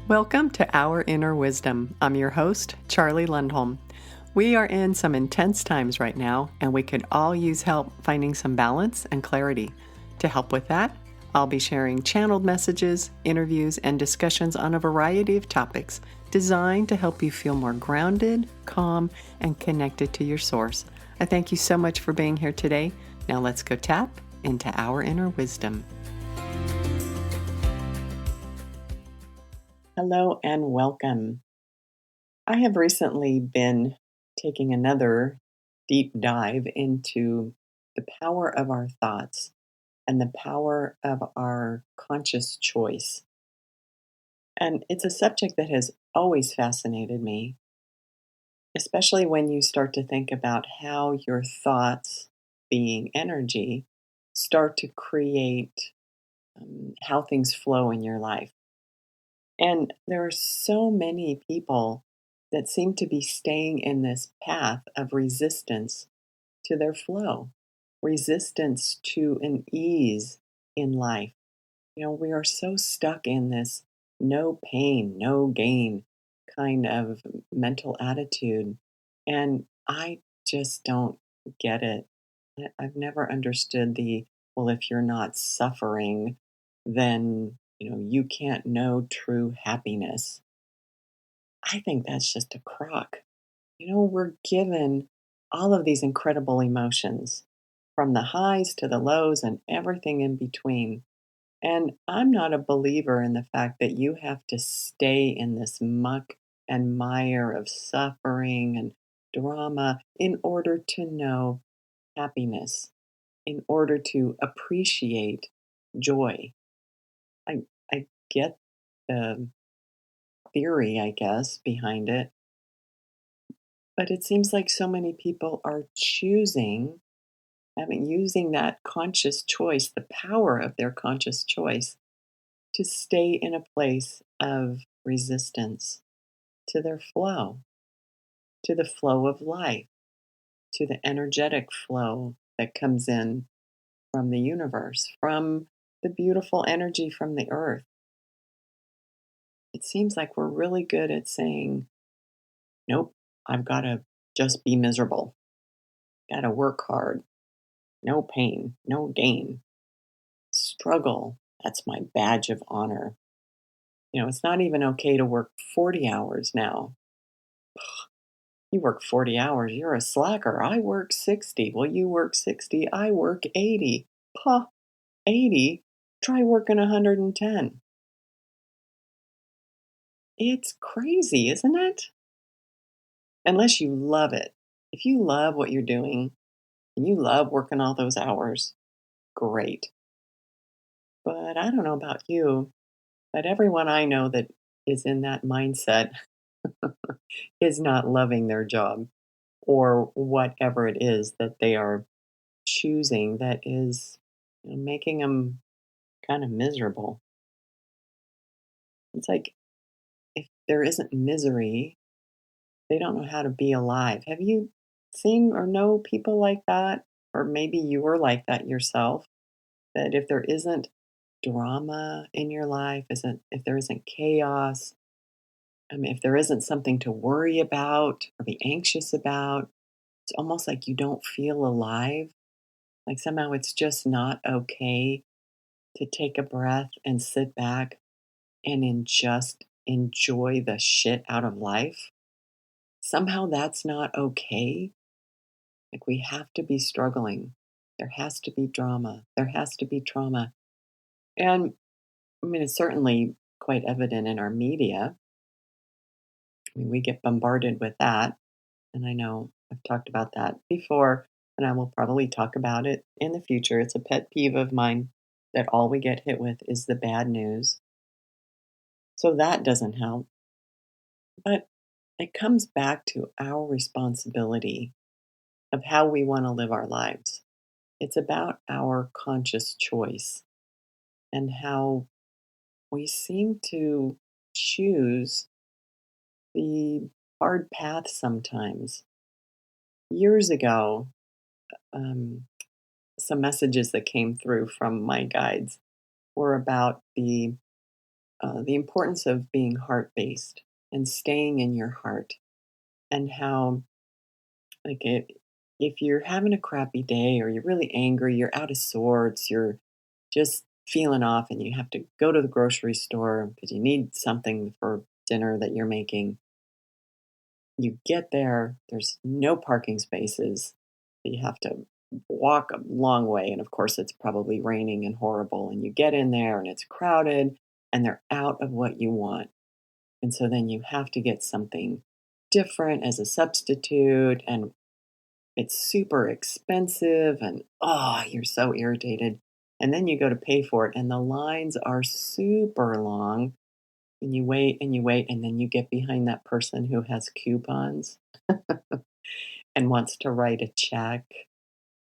Welcome to Our Inner Wisdom. I'm your host, Charlie Lundholm. We are in some intense times right now, and we could all use help finding some balance and clarity. To help with that, I'll be sharing channeled messages, interviews, and discussions on a variety of topics designed to help you feel more grounded, calm, and connected to your source. I thank you so much for being here today. Now let's go tap into our inner wisdom. Hello and welcome. I have recently been taking another deep dive into the power of our thoughts and the power of our conscious choice. And it's a subject that has always fascinated me, especially when you start to think about how your thoughts, being energy, start to create how things flow in your life. And there are so many people that seem to be staying in this path of resistance to their flow, resistance to an ease in life. We are so stuck in this no pain, no gain kind of mental attitude. And I just don't get it. I've never understood well, if you're not suffering, then, you can't know true happiness. I think that's just a crock. We're given all of these incredible emotions from the highs to the lows and everything in between. And I'm not a believer in the fact that you have to stay in this muck and mire of suffering and drama in order to know happiness, in order to appreciate joy. I get the theory, I guess, behind it, but it seems like so many people are choosing, using that conscious choice, the power of their conscious choice, to stay in a place of resistance to their flow, to the flow of life, to the energetic flow that comes in from the universe, from the beautiful energy from the earth. It seems like we're really good at saying, nope, I've got to just be miserable, got to work hard, no pain, no gain, struggle. That's my badge of honor. It's not even okay to work 40 hours now. You work 40 hours, you're a slacker. I work 60. Well, you work 60, I work 80. Puh, 80? Try working 110. It's crazy, isn't it? Unless you love it. If you love what you're doing and you love working all those hours, great. But I don't know about you, but everyone I know that is in that mindset is not loving their job or whatever it is that they are choosing that is making them kind of miserable. It's like if there isn't misery, they don't know how to be alive. Have you seen or know people like that? Or maybe you were like that yourself, that if there isn't drama in your life, if there isn't chaos, if there isn't something to worry about or be anxious about, it's almost like you don't feel alive. Like somehow it's just not okay to take a breath and sit back and just enjoy the shit out of life. Somehow that's not okay. Like we have to be struggling. There has to be drama. There has to be trauma. And it's certainly quite evident in our media. We get bombarded with that. And I know I've talked about that before, and I will probably talk about it in the future. It's a pet peeve of mine that all we get hit with is the bad news. So that doesn't help. But it comes back to our responsibility of how we want to live our lives. It's about our conscious choice and how we seem to choose the hard path sometimes. Years ago, um, some messages that came through from my guides were about the the importance of being heart based and staying in your heart, and how, like, if you're having a crappy day or you're really angry, you're out of sorts, you're just feeling off, and you have to go to the grocery store because you need something for dinner that you're making. You get there, there's no parking spaces. You have to walk a long way, and of course, it's probably raining and horrible, and you get in there and it's crowded, and they're out of what you want. And so then you have to get something different as a substitute, and it's super expensive, and oh, you're so irritated. And then you go to pay for it, and the lines are super long, and you wait and you wait, and then you get behind that person who has coupons and wants to write a check.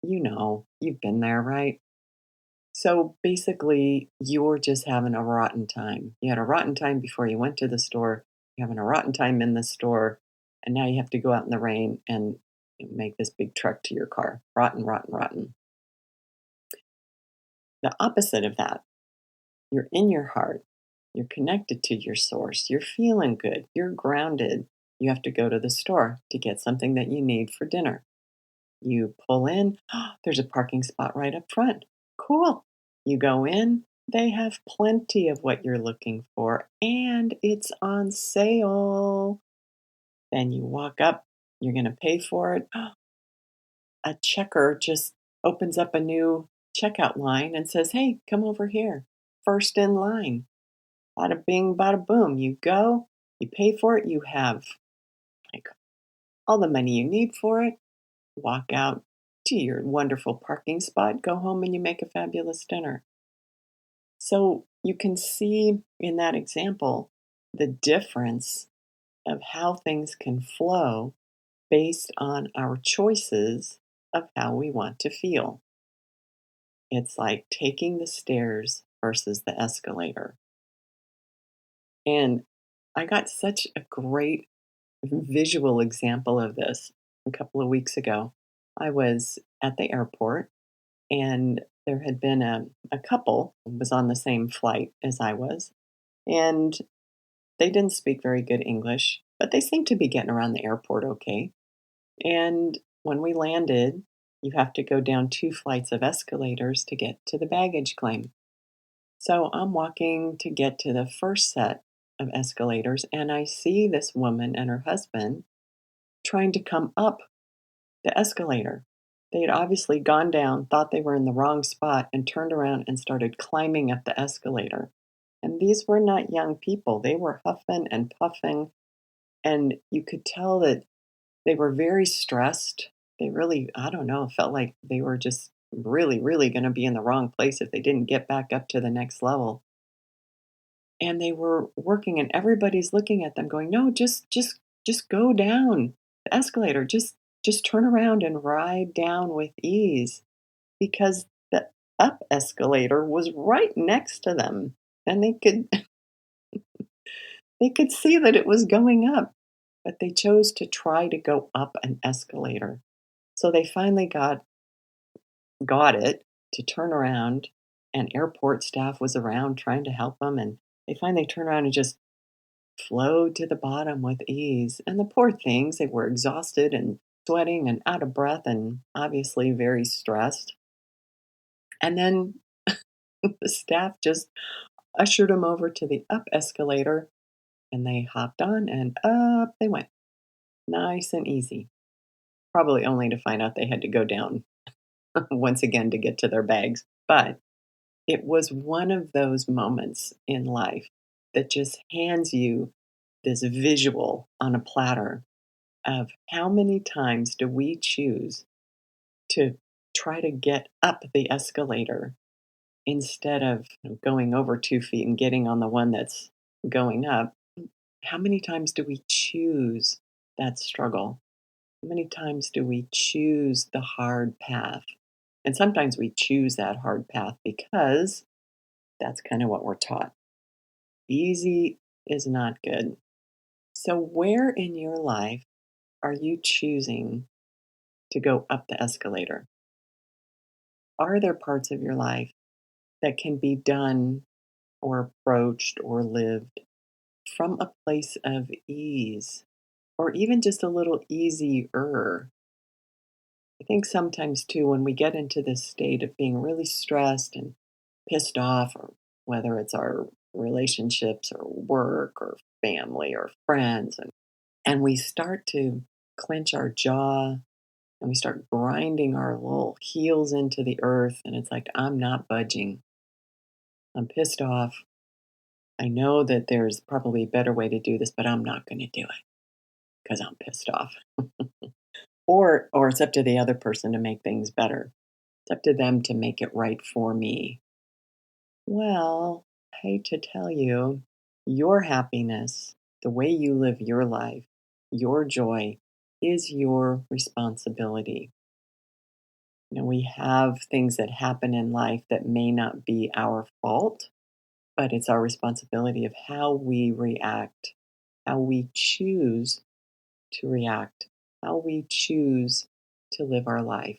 You know, you've been there, right? So basically, you're just having a rotten time. You had a rotten time before you went to the store, you're having a rotten time in the store, and now you have to go out in the rain and make this big trek to your car. Rotten, rotten, rotten. The opposite of that, you're in your heart, you're connected to your source, you're feeling good, you're grounded. You have to go to the store to get something that you need for dinner. You pull in, there's a parking spot right up front. Cool. You go in, they have plenty of what you're looking for, and it's on sale. Then you walk up, you're going to pay for it. A checker just opens up a new checkout line and says, "Hey, come over here. First in line." Bada bing, bada boom. You go, you pay for it, you have like all the money you need for it, walk out to your wonderful parking spot, go home, and you make a fabulous dinner. So you can see in that example the difference of how things can flow based on our choices of how we want to feel. It's like taking the stairs versus the escalator. And I got such a great visual example of this a couple of weeks ago. I was at the airport, and there had been a couple who was on the same flight as I was, and they didn't speak very good English, but they seemed to be getting around the airport okay. And when we landed, you have to go down two flights of escalators to get to the baggage claim. So I'm walking to get to the first set of escalators, and I see this woman and her husband trying to come up the escalator. They had obviously gone down, thought they were in the wrong spot, and turned around and started climbing up the escalator. And these were not young people. They were huffing and puffing, and you could tell that they were very stressed. They really, I don't know, felt like they were just really, really going to be in the wrong place if they didn't get back up to the next level. And they were working, and everybody's looking at them going, "No, just go down the escalator. Just turn around and ride down with ease," because the up escalator was right next to them, and they could see that it was going up, but they chose to try to go up an escalator. So they finally got it to turn around, and airport staff was around trying to help them, and they finally turned around and just flowed to the bottom with ease. And the poor things, they were exhausted and sweating and out of breath and obviously very stressed. And then the staff just ushered them over to the up escalator, and they hopped on and up they went. Nice and easy. Probably only to find out they had to go down once again to get to their bags. But it was one of those moments in life that just hands you this visual on a platter of how many times do we choose to try to get up the escalator instead of going over 2 feet and getting on the one that's going up. How many times do we choose that struggle? How many times do we choose the hard path? And sometimes we choose that hard path because that's kind of what we're taught. Easy is not good. So, where in your life are you choosing to go up the escalator? Are there parts of your life that can be done or approached or lived from a place of ease, or even just a little easier. I think sometimes too, when we get into this state of being really stressed and pissed off, or whether it's our relationships or work or family or friends, and we start to clench our jaw and we start grinding our little heels into the earth, and it's like, I'm not budging. I'm pissed off. I know that there's probably a better way to do this, but I'm not going to do it because I'm pissed off. Or it's up to the other person to make things better. It's up to them to make it right for me. Well, I hate to tell you, your happiness, the way you live your life, your joy is your responsibility. We have things that happen in life that may not be our fault, but it's our responsibility of how we react, how we choose to react, how we choose to live our life.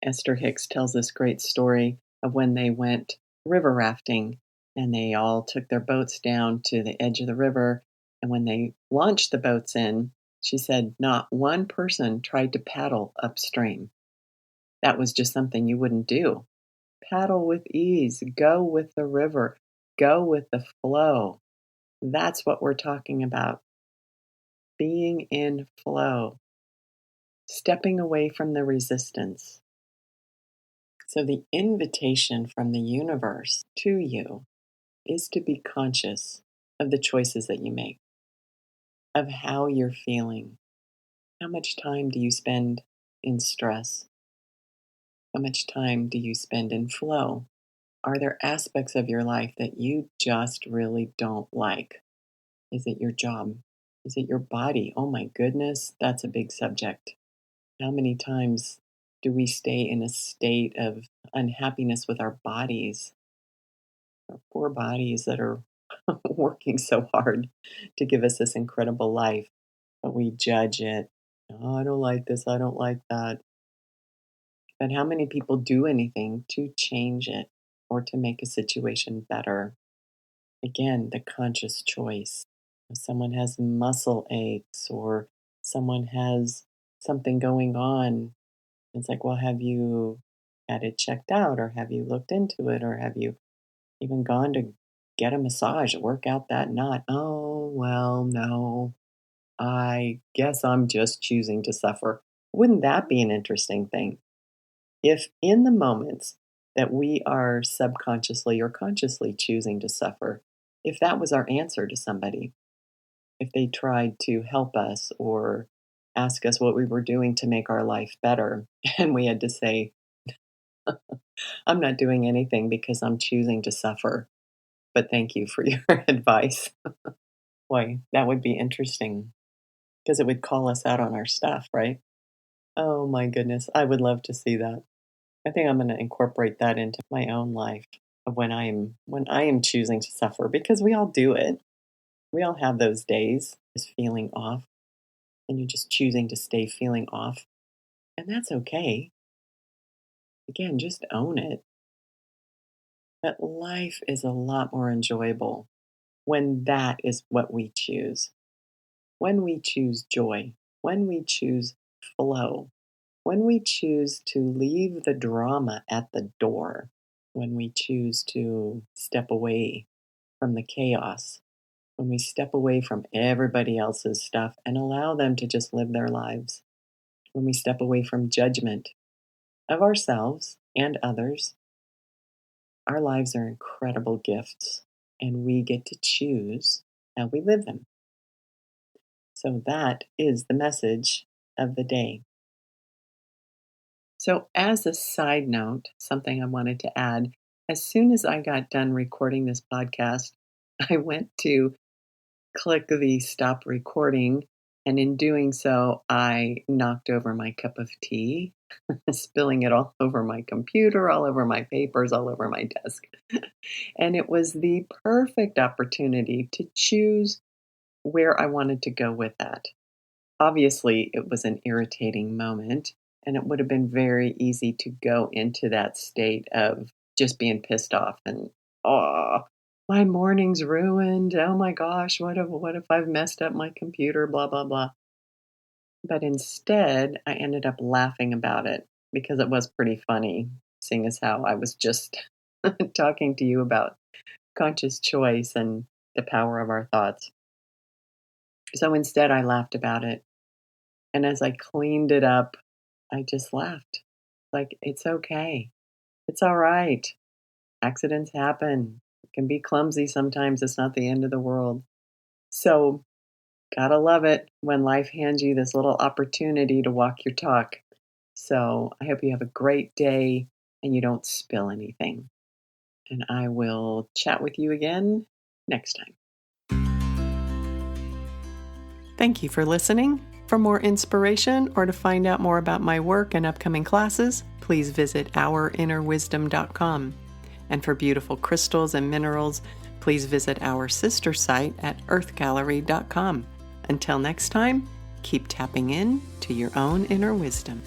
Esther Hicks tells this great story of when they went river rafting and they all took their boats down to the edge of the river. And when they launched the boats in, she said, not one person tried to paddle upstream. That was just something you wouldn't do. Paddle with ease, go with the river, go with the flow. That's what we're talking about. Being in flow, stepping away from the resistance. So, the invitation from the universe to you is to be conscious of the choices that you make, of how you're feeling. How much time do you spend in stress? How much time do you spend in flow? Are there aspects of your life that you just really don't like? Is it your job? Is it your body? Oh my goodness, that's a big subject. How many times do we stay in a state of unhappiness with our bodies, our poor bodies that are working so hard to give us this incredible life, but we judge it. Oh, I don't like this, I don't like that. But how many people do anything to change it or to make a situation better? Again, the conscious choice. If someone has muscle aches or someone has something going on, it's like, well, have you had it checked out, or have you looked into it, or have you even gone to get a massage, work out that knot? Oh, well, no. I guess I'm just choosing to suffer. Wouldn't that be an interesting thing? If in the moments that we are subconsciously or consciously choosing to suffer, if that was our answer to somebody, if they tried to help us or ask us what we were doing to make our life better, and we had to say, I'm not doing anything because I'm choosing to suffer, but thank you for your advice. Boy, that would be interesting because it would call us out on our stuff, right? Oh my goodness, I would love to see that. I think I'm going to incorporate that into my own life of when I am choosing to suffer, because we all do it. We all have those days, is feeling off, and you're just choosing to stay feeling off, and that's okay. Again, just own it. But life is a lot more enjoyable when that is what we choose. When we choose joy, when we choose flow, when we choose to leave the drama at the door, when we choose to step away from the chaos, when we step away from everybody else's stuff and allow them to just live their lives, when we step away from judgment of ourselves and others, our lives are incredible gifts and we get to choose how we live them. So that is the message of the day. So, as a side note, something I wanted to add, as soon as I got done recording this podcast, I went to click the stop recording. And in doing so, I knocked over my cup of tea, spilling it all over my computer, all over my papers, all over my desk. And it was the perfect opportunity to choose where I wanted to go with that. Obviously, it was an irritating moment, and it would have been very easy to go into that state of just being pissed off and "Oh, my morning's ruined. Oh my gosh, what if I've messed up my computer, blah, blah, blah." But instead, I ended up laughing about it because it was pretty funny, seeing as how I was just talking to you about conscious choice and the power of our thoughts. So instead, I laughed about it. And as I cleaned it up, I just laughed. Like, it's okay. It's all right. Accidents happen. It can be clumsy sometimes. It's not the end of the world. So, gotta love it when life hands you this little opportunity to walk your talk. So, I hope you have a great day and you don't spill anything. And I will chat with you again next time. Thank you for listening. For more inspiration or to find out more about my work and upcoming classes, please visit ourinnerwisdom.com. And for beautiful crystals and minerals, please visit our sister site at earthgallery.com. Until next time, keep tapping in to your own inner wisdom.